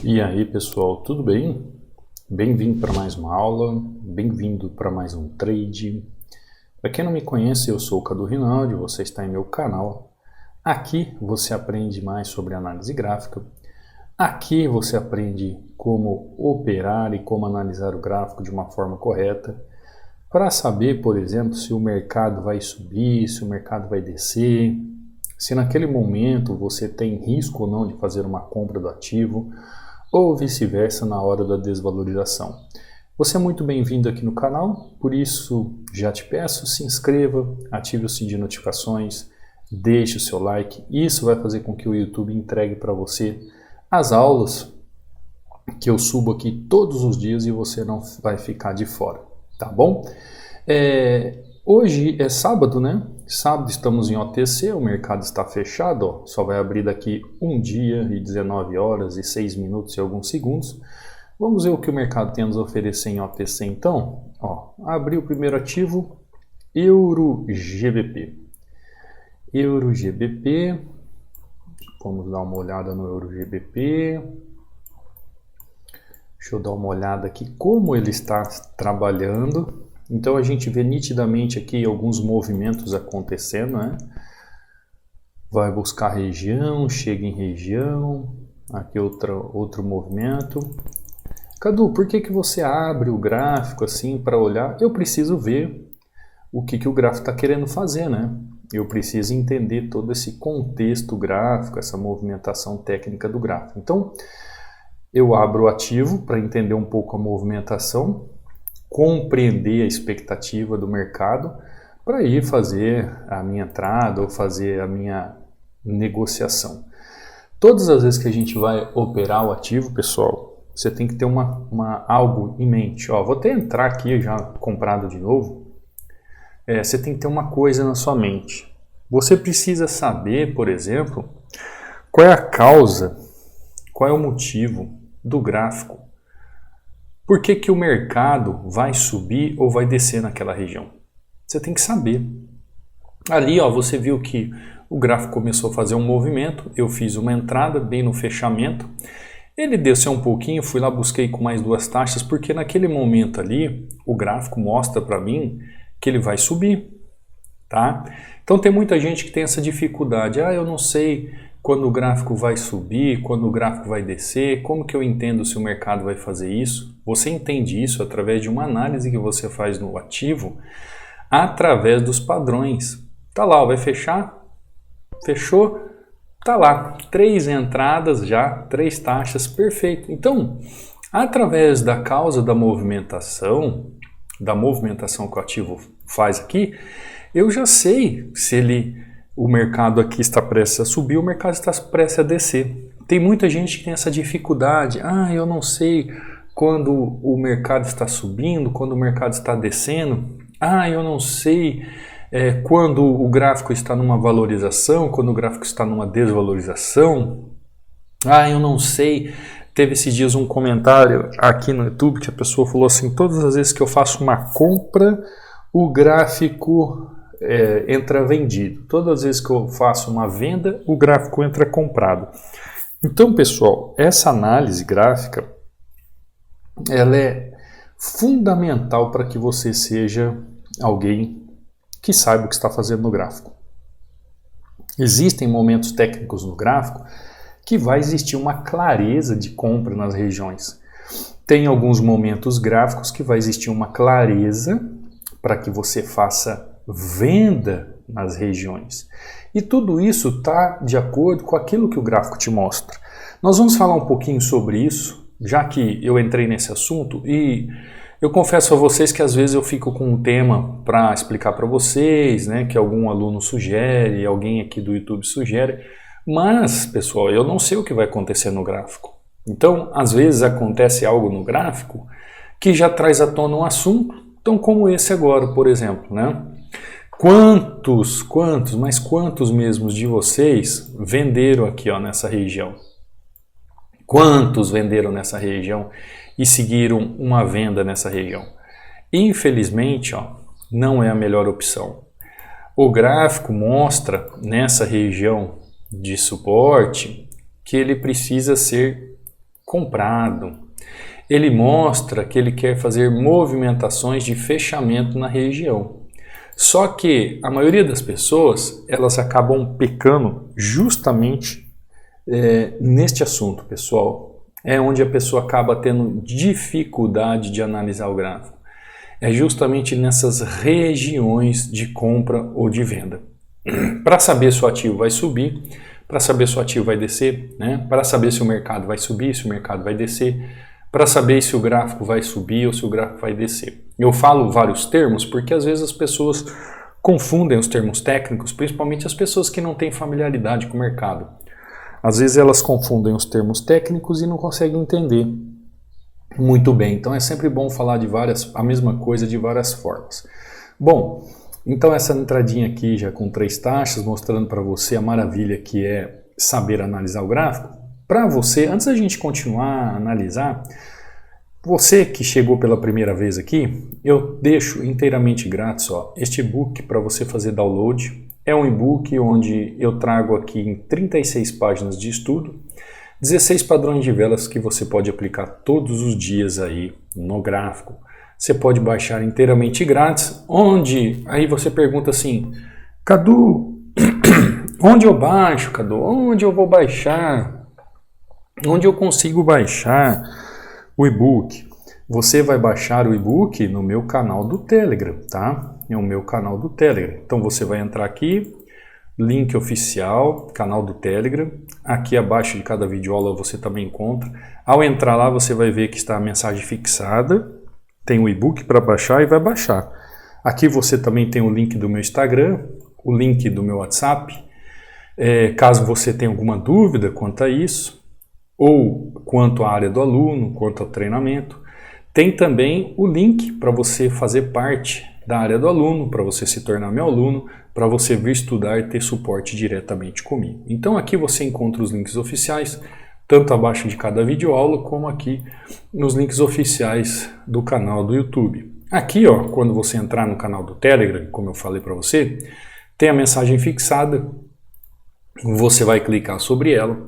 E aí pessoal, tudo bem? Bem-vindo para mais uma aula, bem-vindo para mais um trade. Para quem não me conhece, eu sou o Cadu Rinaldi, você está em meu canal. Aqui você aprende mais sobre análise gráfica. Aqui você aprende como operar e como analisar o gráfico de uma forma correta. Para saber, por exemplo, se o mercado vai subir, se o mercado vai descer, se naquele momento você tem risco ou não de fazer uma compra do ativo, ou vice-versa na hora da desvalorização. Você é muito bem-vindo aqui no canal, por isso já te peço, se inscreva, ative o sininho de notificações, deixe o seu like, isso vai fazer com que o YouTube entregue para você as aulas que eu subo aqui todos os dias e você não vai ficar de fora, tá bom? Hoje é sábado, né? Sábado estamos em OTC, o mercado está fechado, ó, só vai abrir daqui um dia e 19 horas e 6 minutos e alguns segundos. Vamos ver o que o mercado tem a nos oferecer em OTC então. Ó, abriu o primeiro ativo, EURO-GBP. EURO-GBP, vamos dar uma olhada no EURO-GBP. Deixa eu dar uma olhada aqui como ele está trabalhando. Então a gente vê nitidamente aqui alguns movimentos acontecendo, né? Vai buscar região, chega em região, aqui outro movimento. Cadu, por que você abre o gráfico assim para olhar? Eu preciso ver o que o gráfico está querendo fazer, né? Eu preciso entender todo esse contexto gráfico, essa movimentação técnica do gráfico. Então eu abro o ativo para entender um pouco a movimentação, compreender a expectativa do mercado para ir fazer a minha entrada ou fazer a minha negociação. Todas as vezes que a gente vai operar o ativo, pessoal, você tem que ter algo em mente. Ó, vou até entrar aqui já comprado de novo. Você tem que ter uma coisa na sua mente. Você precisa saber, por exemplo, qual é a causa, qual é o motivo do gráfico. Por que o mercado vai subir ou vai descer naquela região? Você tem que saber. Ali, ó, você viu que o gráfico começou a fazer um movimento, eu fiz uma entrada bem no fechamento, ele desceu um pouquinho, fui lá, busquei com mais duas taxas, porque naquele momento ali, o gráfico mostra para mim que ele vai subir, tá? Então tem muita gente que tem essa dificuldade, eu não sei quando o gráfico vai subir, quando o gráfico vai descer, como que eu entendo se o mercado vai fazer isso? Você entende isso através de uma análise que você faz no ativo, através dos padrões. Tá lá, vai fechar, fechou, tá lá, 3 entradas já, 3 taxas, perfeito. Então, através da causa da movimentação que o ativo faz aqui, eu já sei se o mercado aqui está prestes a subir, o mercado está prestes a descer. Tem muita gente que tem essa dificuldade. Eu não sei quando o mercado está subindo, quando o mercado está descendo. Eu não sei quando o gráfico está numa valorização, quando o gráfico está numa desvalorização. Eu não sei. Teve esses dias um comentário aqui no YouTube que a pessoa falou assim, todas as vezes que eu faço uma compra, o gráfico entra vendido. Todas as vezes que eu faço uma venda, o gráfico entra comprado. Então, pessoal, essa análise gráfica, ela é fundamental para que você seja alguém que saiba o que está fazendo no gráfico. Existem momentos técnicos no gráfico que vai existir uma clareza de compra nas regiões. Tem alguns momentos gráficos que vai existir uma clareza para que você faça venda nas regiões. E tudo isso está de acordo com aquilo que o gráfico te mostra. Nós vamos falar um pouquinho sobre isso, já que eu entrei nesse assunto, e eu confesso a vocês que às vezes eu fico com um tema para explicar para vocês, né, que algum aluno sugere, alguém aqui do YouTube sugere, mas, pessoal, eu não sei o que vai acontecer no gráfico. Então, às vezes acontece algo no gráfico que já traz à tona um assunto, então como esse agora, por exemplo, né? Quantos mesmos de vocês venderam aqui, ó, nessa região? Quantos venderam nessa região e seguiram uma venda nessa região? Infelizmente, ó, não é a melhor opção. O gráfico mostra nessa região de suporte que ele precisa ser comprado. Ele mostra que ele quer fazer movimentações de fechamento na região. Só que a maioria das pessoas, elas acabam pecando justamente neste assunto, pessoal. É onde a pessoa acaba tendo dificuldade de analisar o gráfico. É justamente nessas regiões de compra ou de venda. Para saber se o ativo vai subir, para saber se o ativo vai descer, né? Para saber se o mercado vai subir, se o mercado vai descer, para saber se o gráfico vai subir ou se o gráfico vai descer. Eu falo vários termos porque às vezes as pessoas confundem os termos técnicos, principalmente as pessoas que não têm familiaridade com o mercado. Às vezes elas confundem os termos técnicos e não conseguem entender muito bem. Então é sempre bom falar a mesma coisa de várias formas. Bom, então essa entradinha aqui já com 3 taxas, mostrando para você a maravilha que é saber analisar o gráfico. Para você, antes da gente continuar a analisar, você que chegou pela primeira vez aqui, eu deixo inteiramente grátis este e-book para você fazer download. É um e-book onde eu trago aqui em 36 páginas de estudo, 16 padrões de velas que você pode aplicar todos os dias aí no gráfico. Você pode baixar inteiramente grátis, onde aí você pergunta assim, Cadu, onde eu baixo, Cadu? Onde eu vou baixar? Onde eu consigo baixar o e-book? Você vai baixar o e-book no meu canal do Telegram, tá? É o meu canal do Telegram. Então você vai entrar aqui, link oficial, canal do Telegram. Aqui abaixo de cada videoaula você também encontra. Ao entrar lá você vai ver que está a mensagem fixada. Tem o e-book para baixar e vai baixar. Aqui você também tem o link do meu Instagram, o link do meu WhatsApp. Caso você tenha alguma dúvida quanto a isso, ou quanto à área do aluno, quanto ao treinamento, tem também o link para você fazer parte da área do aluno, para você se tornar meu aluno, para você vir estudar e ter suporte diretamente comigo. Então aqui você encontra os links oficiais, tanto abaixo de cada videoaula, como aqui nos links oficiais do canal do YouTube. Aqui, quando você entrar no canal do Telegram, como eu falei para você, tem a mensagem fixada, você vai clicar sobre ela,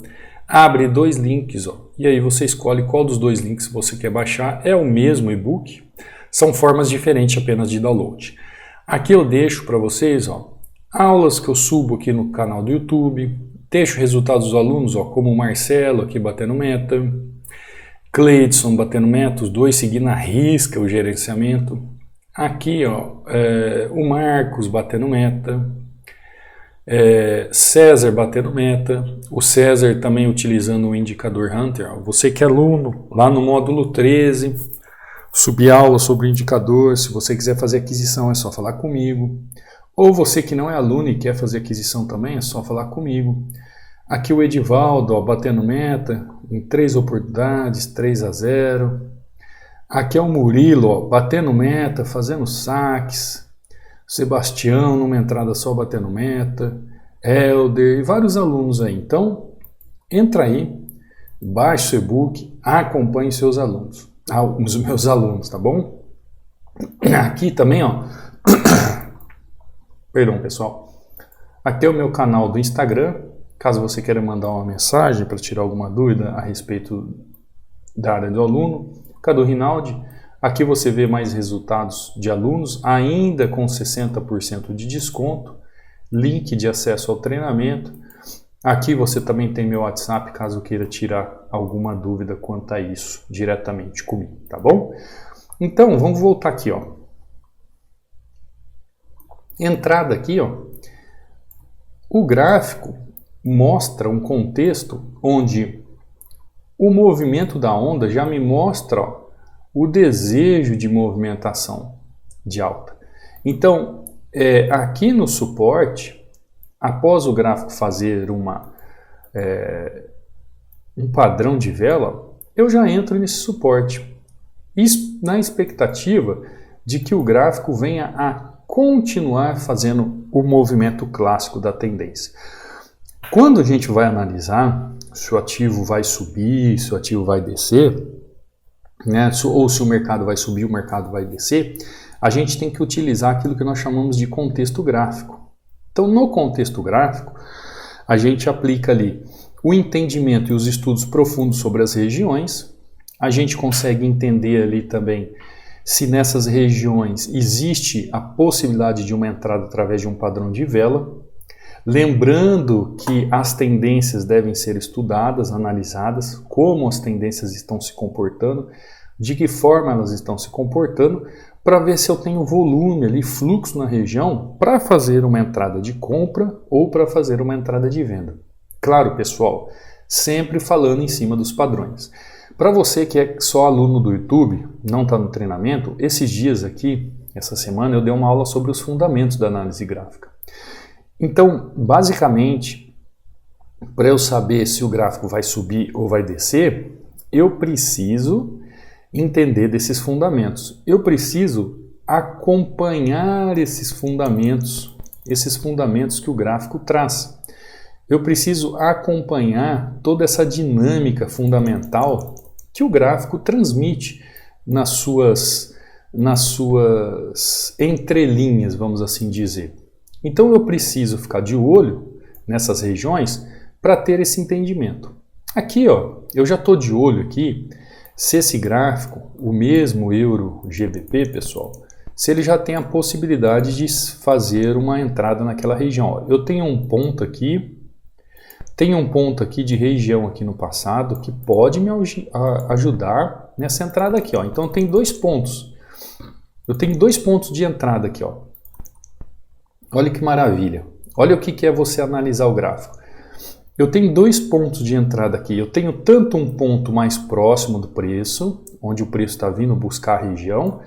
abre 2 links, e aí você escolhe qual dos 2 links você quer baixar. É o mesmo e-book, são formas diferentes apenas de download. Aqui eu deixo para vocês aulas que eu subo aqui no canal do YouTube, deixo resultados dos alunos, como o Marcelo aqui batendo meta, Cleidson batendo meta, os 2 seguindo a risca o gerenciamento. Aqui o Marcos batendo meta, César batendo meta, o César também utilizando o indicador Hunter. Você que é aluno, lá no módulo 13, subir aula sobre o indicador. Se você quiser fazer aquisição é só falar comigo. Ou você que não é aluno e quer fazer aquisição também é só falar comigo. Aqui o Edivaldo batendo meta em 3 oportunidades, 3-0. Aqui é o Murilo batendo meta, fazendo saques. Sebastião numa entrada só batendo meta, Helder e vários alunos aí. Então, entra aí, baixe seu e-book, acompanhe seus alunos, os meus alunos, tá bom? Aqui também, perdão pessoal, aqui é o meu canal do Instagram, caso você queira mandar uma mensagem para tirar alguma dúvida a respeito da área do aluno, Cadu Rinaldi. Aqui você vê mais resultados de alunos, ainda com 60% de desconto, link de acesso ao treinamento. Aqui você também tem meu WhatsApp, caso queira tirar alguma dúvida quanto a isso, diretamente comigo, tá bom? Então, vamos voltar aqui, Entrada aqui, O gráfico mostra um contexto onde o movimento da onda já me mostra, o desejo de movimentação de alta. Então, aqui no suporte, após o gráfico fazer um padrão de vela, eu já entro nesse suporte, na expectativa de que o gráfico venha a continuar fazendo o movimento clássico da tendência. Quando a gente vai analisar se o ativo vai subir, se o ativo vai descer, né, ou se o mercado vai subir, o mercado vai descer, a gente tem que utilizar aquilo que nós chamamos de contexto gráfico. Então, no contexto gráfico, a gente aplica ali o entendimento e os estudos profundos sobre as regiões. A gente consegue entender ali também se nessas regiões existe a possibilidade de uma entrada através de um padrão de vela. Lembrando que as tendências devem ser estudadas, analisadas, como as tendências estão se comportando, de que forma elas estão se comportando, para ver se eu tenho volume ali, fluxo na região, para fazer uma entrada de compra ou para fazer uma entrada de venda. Claro, pessoal, sempre falando em cima dos padrões. Para você que é só aluno do YouTube, não está no treinamento, esses dias aqui, essa semana, eu dei uma aula sobre os fundamentos da análise gráfica. Então, basicamente, para eu saber se o gráfico vai subir ou vai descer, eu preciso entender desses fundamentos. Eu preciso acompanhar esses fundamentos que o gráfico traz. Eu preciso acompanhar toda essa dinâmica fundamental que o gráfico transmite nas suas entrelinhas, vamos assim dizer. Então eu preciso ficar de olho nessas regiões para ter esse entendimento. Aqui, ó, eu já estou de olho aqui se esse gráfico, o mesmo Euro GBP, pessoal, se ele já tem a possibilidade de fazer uma entrada naquela região. Ó, eu tenho um ponto aqui de região aqui no passado que pode me ajudar nessa entrada aqui, ó. Então tem dois pontos. Eu tenho dois pontos de entrada aqui, ó. Olha que maravilha. Olha o que é você analisar o gráfico. Eu tenho dois pontos de entrada aqui. Eu tenho tanto um ponto mais próximo do preço, onde o preço está vindo buscar a região,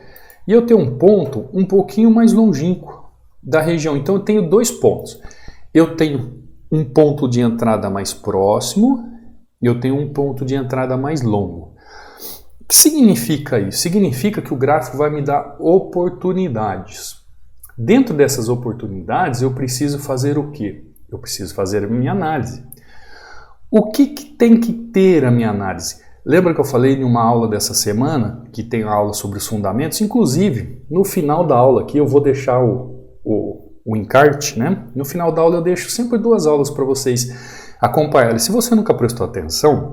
e eu tenho um ponto um pouquinho mais longínquo da região. Então eu tenho dois pontos. Eu tenho um ponto de entrada mais próximo e eu tenho um ponto de entrada mais longo. O que significa isso? Significa que o gráfico vai me dar oportunidades. Dentro dessas oportunidades eu preciso fazer o quê? Eu preciso fazer a minha análise. O que tem que ter a minha análise? Lembra que eu falei em uma aula dessa semana, que tem a aula sobre os fundamentos? Inclusive, no final da aula aqui eu vou deixar o encarte, né? No final da aula eu deixo sempre duas aulas para vocês acompanharem. Se você nunca prestou atenção,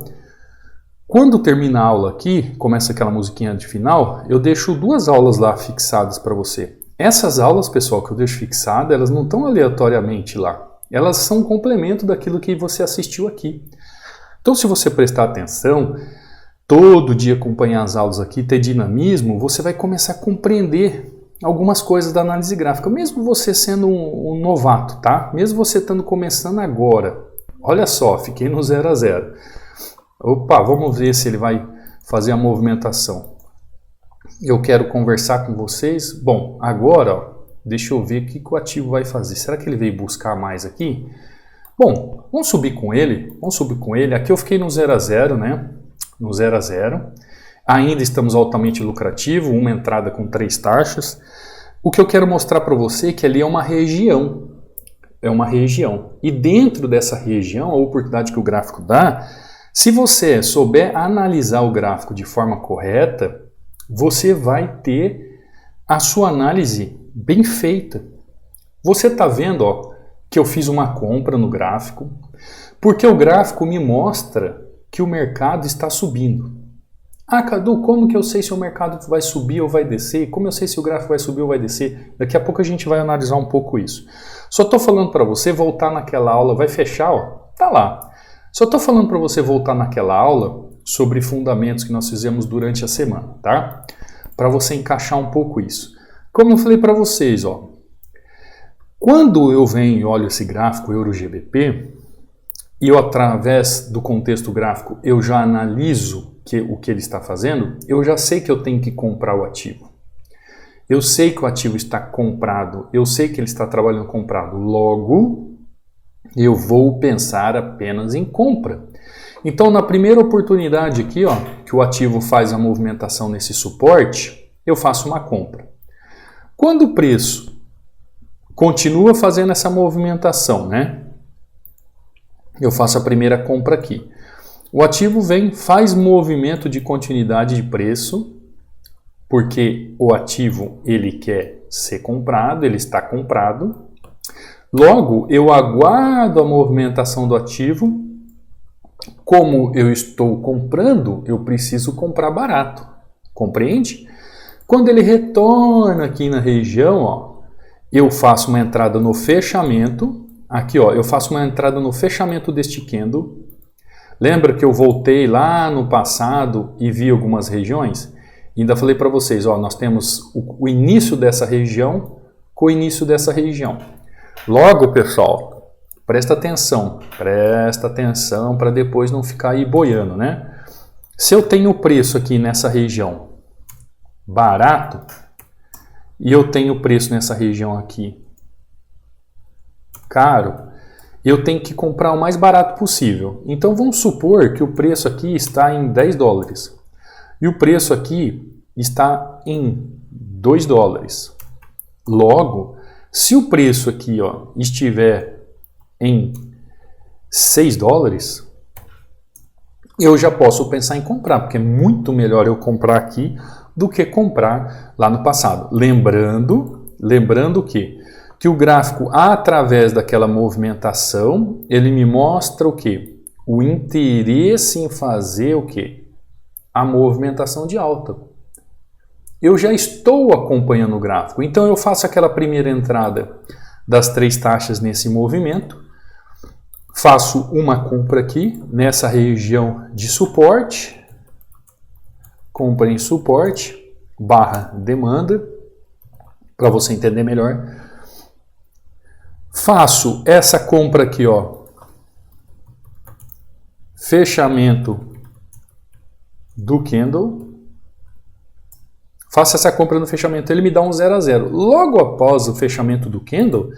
quando termina a aula aqui, começa aquela musiquinha de final, eu deixo duas aulas lá fixadas para você. Essas aulas, pessoal, que eu deixo fixadas, elas não estão aleatoriamente lá. Elas são um complemento daquilo que você assistiu aqui. Então, se você prestar atenção, todo dia acompanhar as aulas aqui, ter dinamismo, você vai começar a compreender algumas coisas da análise gráfica, mesmo você sendo um novato, tá? Mesmo você estando começando agora. Olha só, fiquei no 0 a 0. Opa, vamos ver se ele vai fazer a movimentação. Eu quero conversar com vocês. Bom, agora, ó, deixa eu ver o que o ativo vai fazer. Será que ele veio buscar mais aqui? Bom, vamos subir com ele. Aqui eu fiquei no 0 a 0, né? No 0 a 0. Ainda estamos altamente lucrativo, uma entrada com 3 taxas. O que eu quero mostrar para você é que ali é uma região. É uma região. E dentro dessa região, a oportunidade que o gráfico dá, se você souber analisar o gráfico de forma correta, você vai ter a sua análise bem feita. Você está vendo, ó, que eu fiz uma compra no gráfico, porque o gráfico me mostra que o mercado está subindo. Ah, Cadu, como que eu sei se o mercado vai subir ou vai descer? Como eu sei se o gráfico vai subir ou vai descer? Daqui a pouco a gente vai analisar um pouco isso. Só estou falando para você voltar naquela aula, vai fechar, ó, tá lá. Só estou falando para você voltar naquela aula sobre fundamentos que nós fizemos durante a semana, tá? Para você encaixar um pouco isso. Como eu falei para vocês, ó, quando eu venho e olho esse gráfico Euro-GBP, e eu, através do contexto gráfico, eu já analiso o que ele está fazendo, eu já sei que eu tenho que comprar o ativo. Eu sei que o ativo está comprado, eu sei que ele está trabalhando comprado. Logo, eu vou pensar apenas em compra. Então, na primeira oportunidade aqui, ó, que o ativo faz a movimentação nesse suporte, eu faço uma compra. Quando o preço continua fazendo essa movimentação, né? Eu faço a primeira compra aqui. O ativo vem, faz movimento de continuidade de preço, porque o ativo ele quer ser comprado, ele está comprado. Logo, eu aguardo a movimentação do ativo como eu estou comprando, eu preciso comprar barato. Compreende? Quando ele retorna aqui na região, ó, eu faço uma entrada no fechamento. Aqui, ó, eu faço uma entrada no fechamento deste candle. Lembra que eu voltei lá no passado e vi algumas regiões? E ainda falei para vocês, ó, nós temos o início dessa região com o início dessa região. Logo, pessoal, presta atenção para depois não ficar aí boiando, né? Se eu tenho o preço aqui nessa região barato e eu tenho o preço nessa região aqui caro, eu tenho que comprar o mais barato possível. Então vamos supor que o preço aqui está em 10 dólares e o preço aqui está em 2 dólares. Logo, se o preço aqui, ó, estiver em 6 dólares, eu já posso pensar em comprar, porque é muito melhor eu comprar aqui do que comprar lá no passado. Lembrando que o gráfico, através daquela movimentação, ele me mostra o quê? O interesse em fazer o quê? A movimentação de alta. Eu já estou acompanhando o gráfico, então eu faço aquela primeira entrada das 3 taxas nesse movimento, faço uma compra aqui nessa região de suporte, compra em suporte, barra demanda, para você entender melhor. Faço essa compra aqui, ó, fechamento do candle. Faço essa compra no fechamento, ele me dá um 0 a 0. Logo após o fechamento do candle,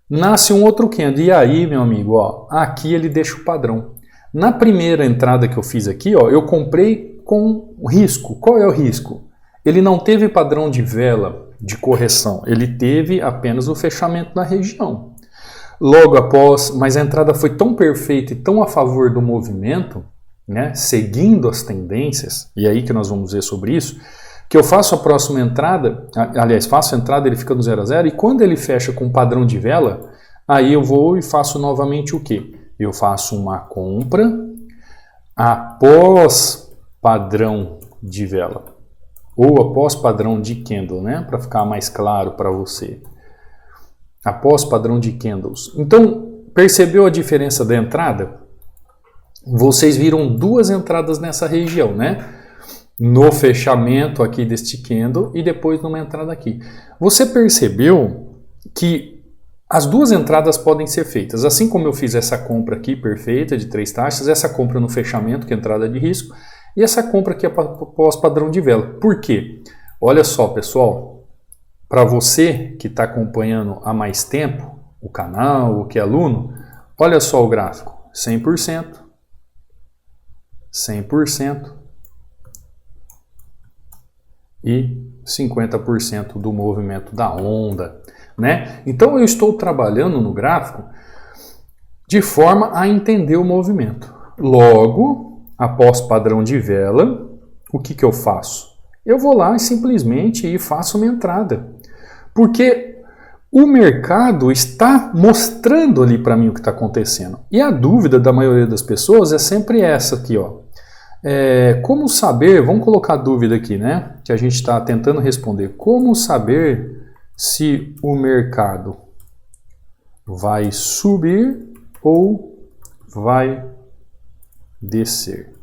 nasce um outro candle. E aí, meu amigo, ó, aqui ele deixa o padrão. Na primeira entrada que eu fiz aqui, ó, eu comprei com risco. Qual é o risco? Ele não teve padrão de vela de correção, ele teve apenas o fechamento na região. Logo após, mas a entrada foi tão perfeita e tão a favor do movimento, né, seguindo as tendências, e aí que nós vamos ver sobre isso, que eu faço a próxima entrada, aliás, faço a entrada, ele fica no 0 a 0, e quando ele fecha com padrão de vela, aí eu vou e faço novamente o quê? Eu faço uma compra após padrão de vela, ou após padrão de candle, né? Para ficar mais claro para você. Após padrão de candles. Então, percebeu a diferença da entrada? Vocês viram 2 entradas nessa região, né? No fechamento aqui deste candle e depois numa entrada aqui. Você percebeu que as 2 entradas podem ser feitas, assim como eu fiz essa compra aqui perfeita de 3 taxas, essa compra no fechamento, que é entrada de risco, e essa compra aqui após padrão de vela. Por quê? Olha só, pessoal, para você que está acompanhando há mais tempo o canal, ou que é aluno, olha só o gráfico, 100%, 100%, e 50% do movimento da onda, né? Então eu estou trabalhando no gráfico de forma a entender o movimento. Logo, após padrão de vela, o que eu faço? Eu vou lá e simplesmente faço uma entrada, porque o mercado está mostrando ali para mim o que está acontecendo. E a dúvida da maioria das pessoas é sempre essa aqui, ó. Como saber, vamos colocar a dúvida aqui, né? Que a gente está tentando responder. Como saber se o mercado vai subir ou vai descer?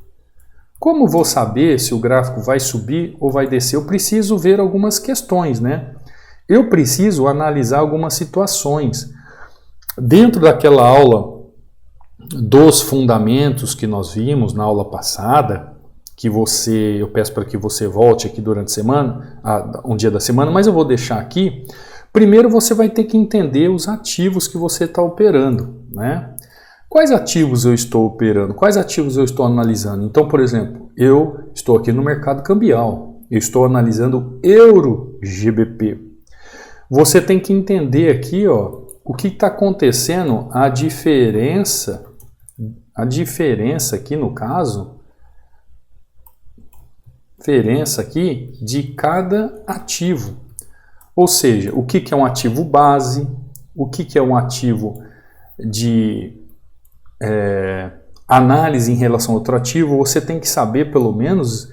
Como vou saber se o gráfico vai subir ou vai descer? Eu preciso ver algumas questões, né? Eu preciso analisar algumas situações. Dentro daquela aula dos fundamentos que nós vimos na aula passada, que eu peço para que você volte aqui durante a semana, um dia da semana, mas eu vou deixar aqui. Primeiro você vai ter que entender os ativos que você está operando, né? Quais ativos eu estou operando? Quais ativos eu estou analisando? Então, por exemplo, eu estou aqui no mercado cambial, eu estou analisando Euro GBP. Você tem que entender aqui, ó, o que está acontecendo, a diferença aqui no caso, diferença aqui de cada ativo. Ou seja, o que é um ativo base, o que é um ativo de análise em relação ao outro ativo, você tem que saber pelo menos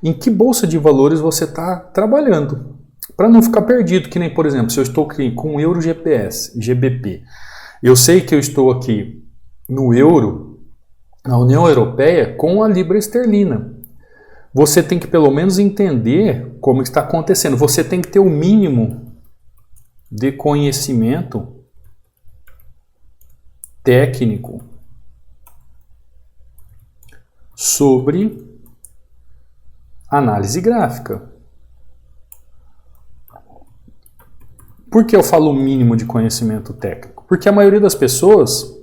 em que bolsa de valores você está trabalhando, para não ficar perdido, que nem, por exemplo, se eu estou aqui com o Euro GPS, GBP, eu sei que eu estou aqui no euro, na União Europeia, com a libra esterlina. Você tem que pelo menos entender como está acontecendo. Você tem que ter o mínimo de conhecimento técnico sobre análise gráfica. Por que eu falo o mínimo de conhecimento técnico? Porque a maioria das pessoas,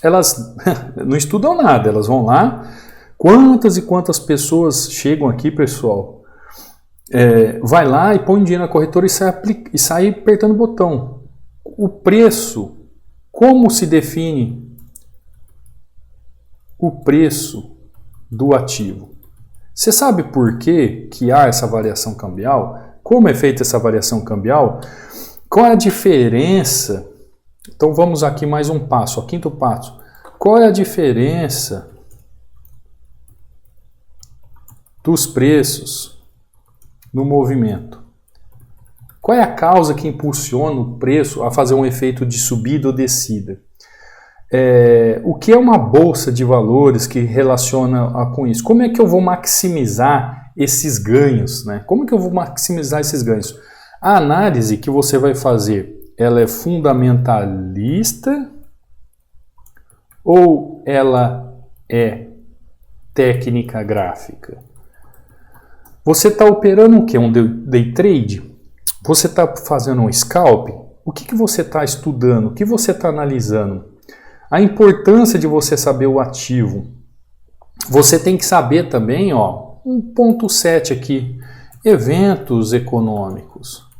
elas não estudam nada, elas vão lá. Quantas e quantas pessoas chegam aqui, pessoal, vai lá e põe dinheiro na corretora e sai apertando o botão. O preço, como se define o preço do ativo? Você sabe por que há essa variação cambial? Como é feita essa variação cambial? Qual é a diferença? Então vamos aqui mais um passo, o quinto passo. Qual é a diferença dos preços no movimento? Qual é a causa que impulsiona o preço a fazer um efeito de subida ou descida? O que é uma bolsa de valores que relaciona com isso? Como é que eu vou maximizar esses ganhos, né? Como é que eu vou maximizar esses ganhos? A análise que você vai fazer, ela é fundamentalista ou ela é técnica gráfica? Você está operando o quê? Um day trade? Você está fazendo um scalp? O que você está estudando? O que você está analisando? A importância de você saber o ativo. Você tem que saber também, ó, 1.7 aqui, eventos econômicos.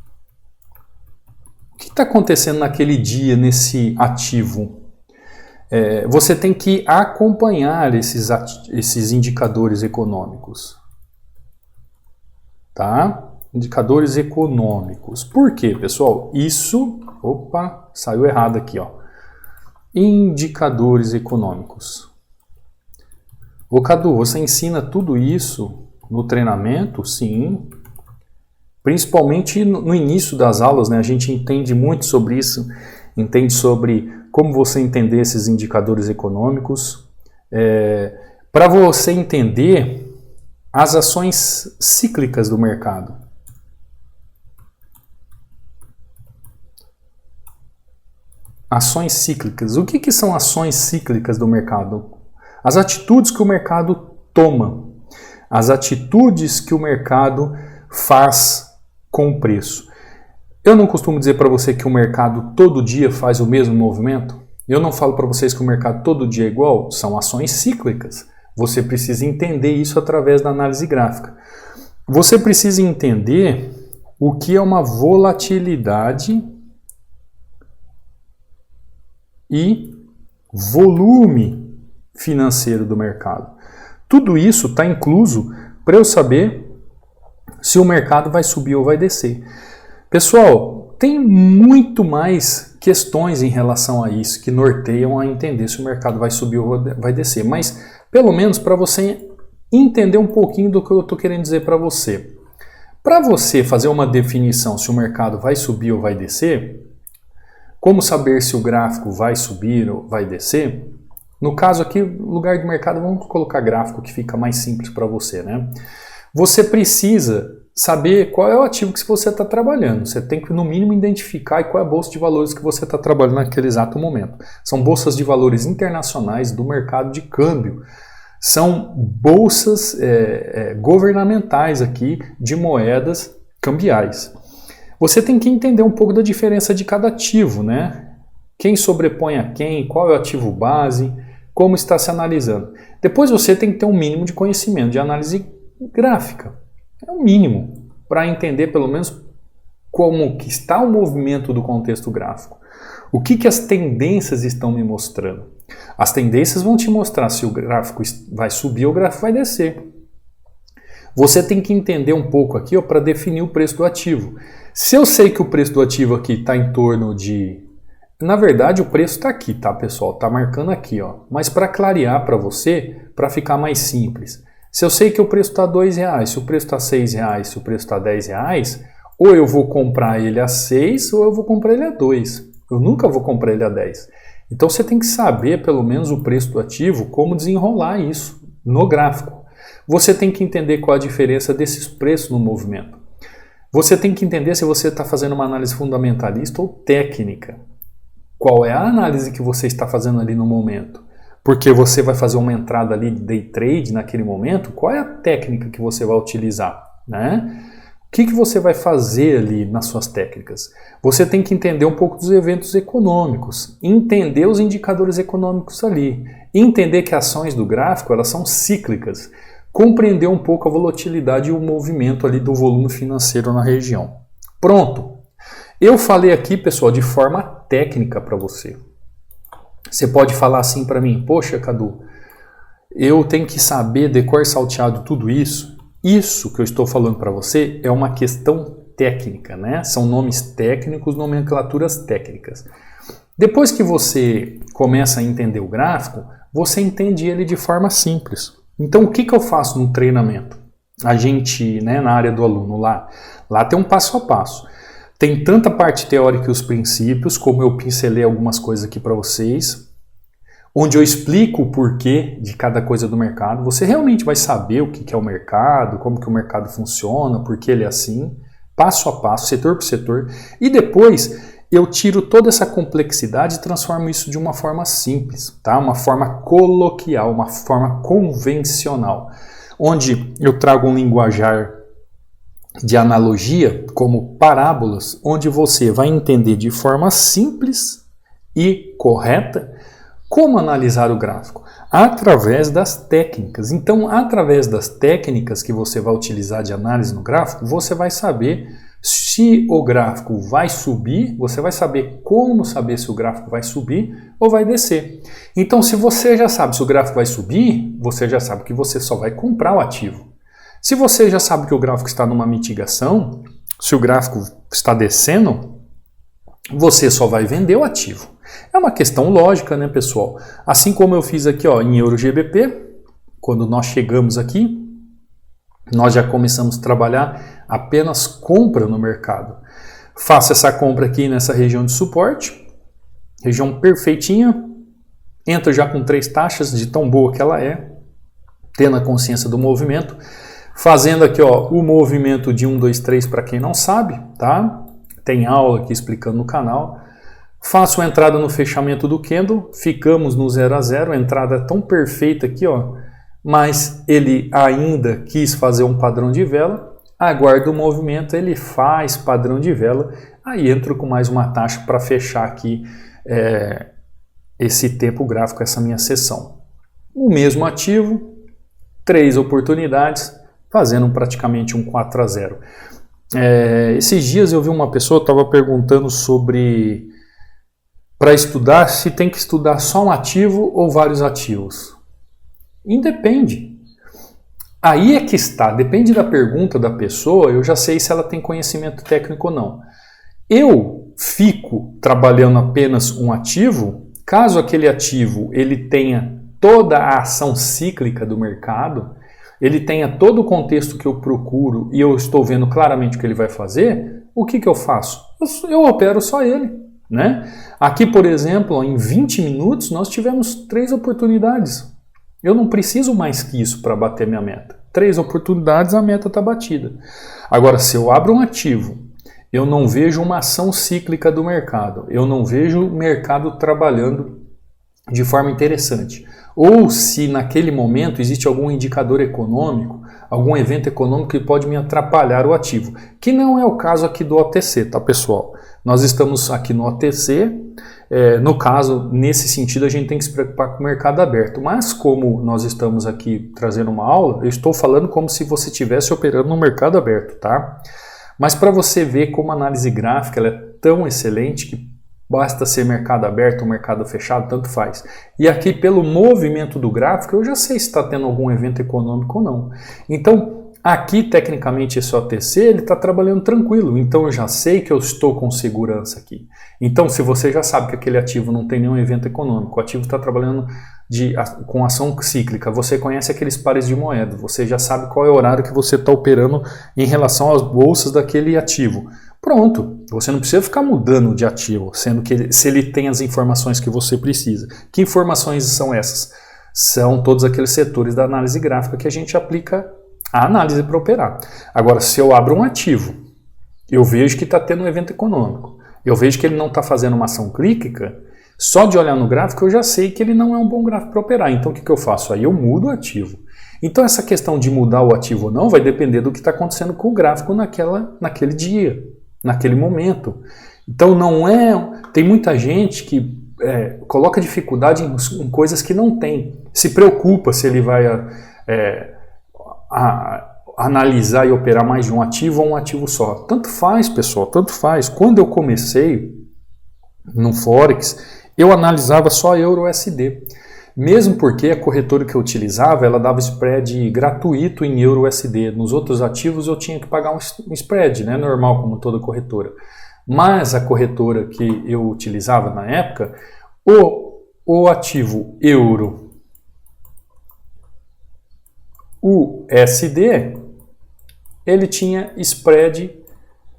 O que está acontecendo naquele dia nesse ativo? Você tem que acompanhar esses indicadores econômicos. Tá? Indicadores econômicos. Por quê, pessoal? Isso... Opa, saiu errado aqui, ó. Indicadores econômicos. Ô Cadu, você ensina tudo isso no treinamento? Sim. Principalmente no início das aulas, né? A gente entende muito sobre isso, entende sobre como você entender esses indicadores econômicos. Para você entender as ações cíclicas do mercado. Ações cíclicas. O que são ações cíclicas do mercado? As atitudes que o mercado toma. As atitudes que o mercado faz com o preço. Eu não costumo dizer para você que o mercado todo dia faz o mesmo movimento. Eu não falo para vocês que o mercado todo dia é igual. São ações cíclicas. Você precisa entender isso através da análise gráfica. Você precisa entender o que é uma volatilidade e volume financeiro do mercado. Tudo isso está incluso para eu saber se o mercado vai subir ou vai descer. Pessoal, tem muito mais questões em relação a isso que norteiam a entender se o mercado vai subir ou vai descer. Mas, pelo menos, para você entender um pouquinho do que eu estou querendo dizer para você. Para você fazer uma definição se o mercado vai subir ou vai descer, como saber se o gráfico vai subir ou vai descer? No caso aqui, lugar de mercado, vamos colocar gráfico que fica mais simples para você, né? Você precisa saber qual é o ativo que você está trabalhando. Você tem que, no mínimo, identificar qual é a bolsa de valores que você está trabalhando naquele exato momento. São bolsas de valores internacionais do mercado de câmbio. São bolsas governamentais aqui de moedas cambiais. Você tem que entender um pouco da diferença de cada ativo, né? Quem sobrepõe a quem, qual é o ativo base, como está se analisando. Depois você tem que ter um mínimo de conhecimento de análise gráfica. É o mínimo para entender pelo menos como que está o movimento do contexto gráfico. O que as tendências estão me mostrando? As tendências vão te mostrar se o gráfico vai subir ou o gráfico vai descer. Você tem que entender um pouco aqui para definir o preço do ativo. Se eu sei que o preço do ativo aqui está em torno de Na verdade, o preço está aqui, tá, pessoal? Está marcando aqui, ó. Mas para clarear para você, para ficar mais simples, se eu sei que o preço está R$2, se o preço está R$6, se o preço está R$10, ou eu vou comprar ele a 6 ou eu vou comprar ele a 2. Eu nunca vou comprar ele a 10. Então você tem que saber pelo menos o preço do ativo, como desenrolar isso no gráfico. Você tem que entender qual a diferença desses preços no movimento. Você tem que entender se você está fazendo uma análise fundamentalista ou técnica. Qual é a análise que você está fazendo ali no momento? Porque você vai fazer uma entrada ali de day trade naquele momento, qual é a técnica que você vai utilizar, né? O que você vai fazer ali nas suas técnicas? Você tem que entender um pouco dos eventos econômicos, entender os indicadores econômicos ali, entender que ações do gráfico elas são cíclicas, compreender um pouco a volatilidade e o movimento ali do volume financeiro na região. Pronto! Eu falei aqui, pessoal, de forma técnica para você. Você pode falar assim para mim, poxa, Cadu, eu tenho que saber decor salteado tudo isso. Isso que eu estou falando para você é uma questão técnica, né? São nomes técnicos, nomenclaturas técnicas. Depois que você começa a entender o gráfico, você entende ele de forma simples. Então, o que eu faço no treinamento? A gente, né, na área do aluno lá tem um passo a passo. Tem tanta parte teórica e os princípios, como eu pincelei algumas coisas aqui para vocês, onde eu explico o porquê de cada coisa do mercado. Você realmente vai saber o que é o mercado, como que o mercado funciona, por que ele é assim, passo a passo, setor por setor. E depois eu tiro toda essa complexidade e transformo isso de uma forma simples, tá? Uma forma coloquial, uma forma convencional, onde eu trago um linguajar de analogia, como parábolas, onde você vai entender de forma simples e correta como analisar o gráfico, através das técnicas. Então, através das técnicas que você vai utilizar de análise no gráfico, você vai saber se o gráfico vai subir, você vai saber como saber se o gráfico vai subir ou vai descer. Então, se você já sabe se o gráfico vai subir, você já sabe que você só vai comprar o ativo. Se você já sabe que o gráfico está numa mitigação, se o gráfico está descendo, você só vai vender o ativo. É uma questão lógica, né, pessoal? Assim como eu fiz aqui, ó, em EuroGBP, quando nós chegamos aqui, nós já começamos a trabalhar apenas compra no mercado. Faço essa compra aqui nessa região de suporte, região perfeitinha, entro já com 3 taxas de tão boa que ela é, tendo a consciência do movimento, fazendo aqui, ó, o movimento de 1, 2, 3 para quem não sabe, tá? Tem aula aqui explicando no canal. Faço a entrada no fechamento do candle, ficamos no 0 a 0, a entrada é tão perfeita aqui, ó, mas ele ainda quis fazer um padrão de vela, aguardo o movimento, ele faz padrão de vela, aí entro com mais uma taxa para fechar aqui esse tempo gráfico, essa minha sessão. O mesmo ativo, 3 oportunidades, fazendo praticamente um 4 a 0. Esses dias eu vi uma pessoa que estava perguntando sobre, para estudar, se tem que estudar só um ativo ou vários ativos. Independe. Aí é que está, depende da pergunta da pessoa, eu já sei se ela tem conhecimento técnico ou não. Eu fico trabalhando apenas um ativo, caso aquele ativo ele tenha toda a ação cíclica do mercado, ele tenha todo o contexto que eu procuro e eu estou vendo claramente o que ele vai fazer, o que eu faço? Eu opero só ele, né? Aqui, por exemplo, em 20 minutos nós tivemos 3 oportunidades. Eu não preciso mais que isso para bater minha meta. 3 oportunidades, a meta está batida. Agora, se eu abro um ativo, eu não vejo uma ação cíclica do mercado, eu não vejo o mercado trabalhando de forma interessante. Ou se naquele momento existe algum indicador econômico, algum evento econômico que pode me atrapalhar o ativo, que não é o caso aqui do OTC, tá, pessoal? Nós estamos aqui no OTC, no caso, nesse sentido, a gente tem que se preocupar com o mercado aberto, mas como nós estamos aqui trazendo uma aula, eu estou falando como se você estivesse operando no mercado aberto, tá? Mas para você ver como a análise gráfica ela é tão excelente que basta ser mercado aberto ou mercado fechado, tanto faz. E aqui, pelo movimento do gráfico, eu já sei se está tendo algum evento econômico ou não. Então, Aqui, tecnicamente, esse OTC ele está trabalhando tranquilo, então eu já sei que eu estou com segurança aqui. Então, se você já sabe que aquele ativo não tem nenhum evento econômico, o ativo está trabalhando com ação cíclica, você conhece aqueles pares de moeda, você já sabe qual é o horário que você está operando em relação às bolsas daquele ativo. Pronto, você não precisa ficar mudando de ativo, sendo que se ele tem as informações que você precisa. Que informações são essas? São todos aqueles setores da análise gráfica que a gente aplica a análise para operar. Agora, se eu abro um ativo, eu vejo que está tendo um evento econômico, eu vejo que ele não está fazendo uma ação cíclica, só de olhar no gráfico eu já sei que ele não é um bom gráfico para operar. Então o que eu faço? Aí eu mudo o ativo. Então essa questão de mudar o ativo ou não vai depender do que está acontecendo com o gráfico naquele dia, naquele momento. Então não é... Tem muita gente que coloca dificuldade em coisas que não tem. Se preocupa se ele vai... analisar e operar mais de um ativo ou um ativo só. Tanto faz, pessoal, tanto faz. Quando eu comecei no Forex, eu analisava só Euro-USD. Mesmo porque a corretora que eu utilizava, ela dava spread gratuito em Euro-USD. Nos outros ativos eu tinha que pagar um spread, né, normal, como toda corretora. Mas a corretora que eu utilizava na época, o ativo Euro USD, ele tinha spread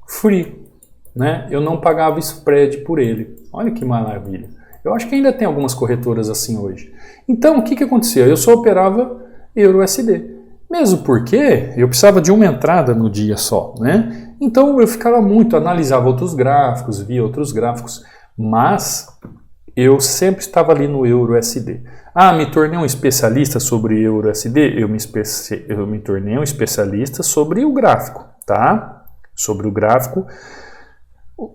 free, né? Eu não pagava spread por ele. Olha que maravilha. Eu acho que ainda tem algumas corretoras assim hoje. Então, o que acontecia? Eu só operava Euro-USD. Mesmo porque eu precisava de uma entrada no dia só, né? Então, eu ficava analisava outros gráficos, via outros gráficos, mas eu sempre estava ali no Euro-USD. Ah, me tornei um especialista sobre Euro-USD? Eu me tornei um especialista sobre o gráfico, tá? Sobre o gráfico,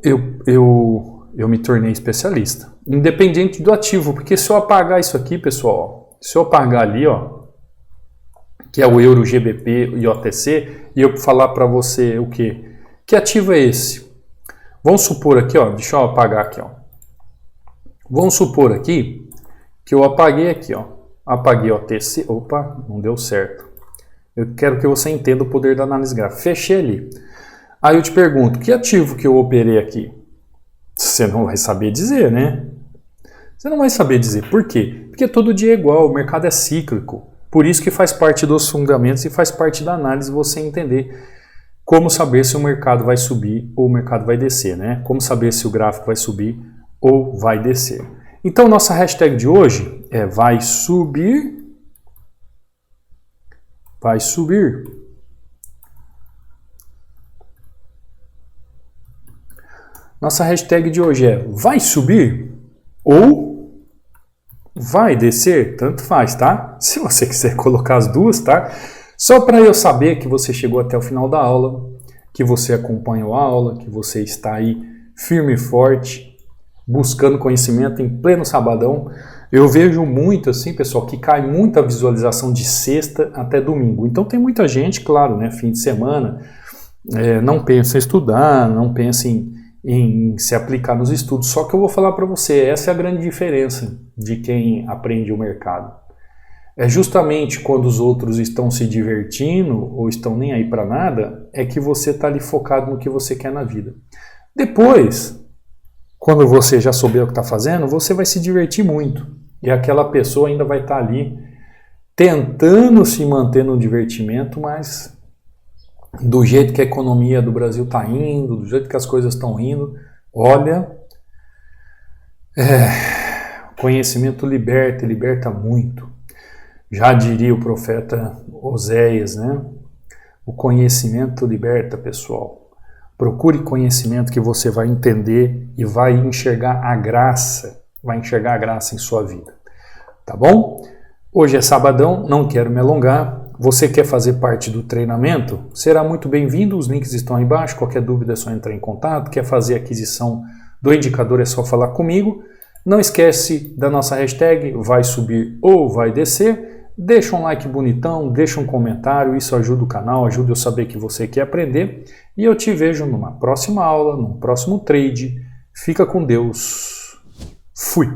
eu me tornei especialista. Independente do ativo, porque se eu apagar isso aqui, pessoal, se eu apagar ali, ó, que é o Euro, GBP e OTC, e eu falar para você o quê? Que ativo é esse? Vamos supor aqui, ó, deixa eu apagar aqui, ó. Vamos supor aqui que eu apaguei aqui, ó. Apaguei OTC. Opa, não deu certo. Eu quero que você entenda o poder da análise gráfica. Fechei ali. Aí eu te pergunto, que ativo que eu operei aqui? Você não vai saber dizer, né? Você não vai saber dizer. Por quê? Porque todo dia é igual, o mercado é cíclico. Por isso que faz parte dos fundamentos e faz parte da análise você entender como saber se o mercado vai subir ou o mercado vai descer, né? Como saber se o gráfico vai subir ou vai descer. Então, nossa hashtag de hoje é vai subir, vai subir. Nossa hashtag de hoje é vai subir ou vai descer, tanto faz, tá? Se você quiser colocar as duas, tá? Só para eu saber que você chegou até o final da aula, que você acompanhou a aula, que você está aí firme e forte, buscando conhecimento em pleno sabadão. Eu vejo muito assim, pessoal, que cai muita visualização de sexta até domingo. Então tem muita gente, claro, né, fim de semana, não pensa em estudar, não pensa em se aplicar nos estudos. Só que eu vou falar para você, essa é a grande diferença de quem aprende o mercado. É justamente quando os outros estão se divertindo ou estão nem aí para nada, é que você está ali focado no que você quer na vida. Depois, quando você já souber o que está fazendo, você vai se divertir muito. E aquela pessoa ainda vai estar ali tentando se manter no divertimento, mas do jeito que a economia do Brasil está indo, do jeito que as coisas estão indo, olha, conhecimento liberta, e liberta muito. Já diria o profeta Oséias, né? O conhecimento liberta, pessoal. Procure conhecimento que você vai entender e vai enxergar a graça, em sua vida. Tá bom? Hoje é sabadão, não quero me alongar. Você quer fazer parte do treinamento? Será muito bem-vindo, os links estão aí embaixo, qualquer dúvida é só entrar em contato. Quer fazer a aquisição do indicador é só falar comigo. Não esquece da nossa hashtag, vai subir ou vai descer. Deixa um like bonitão, deixa um comentário, isso ajuda o canal, ajuda eu saber que você quer aprender. E eu te vejo numa próxima aula, num próximo trade. Fica com Deus. Fui!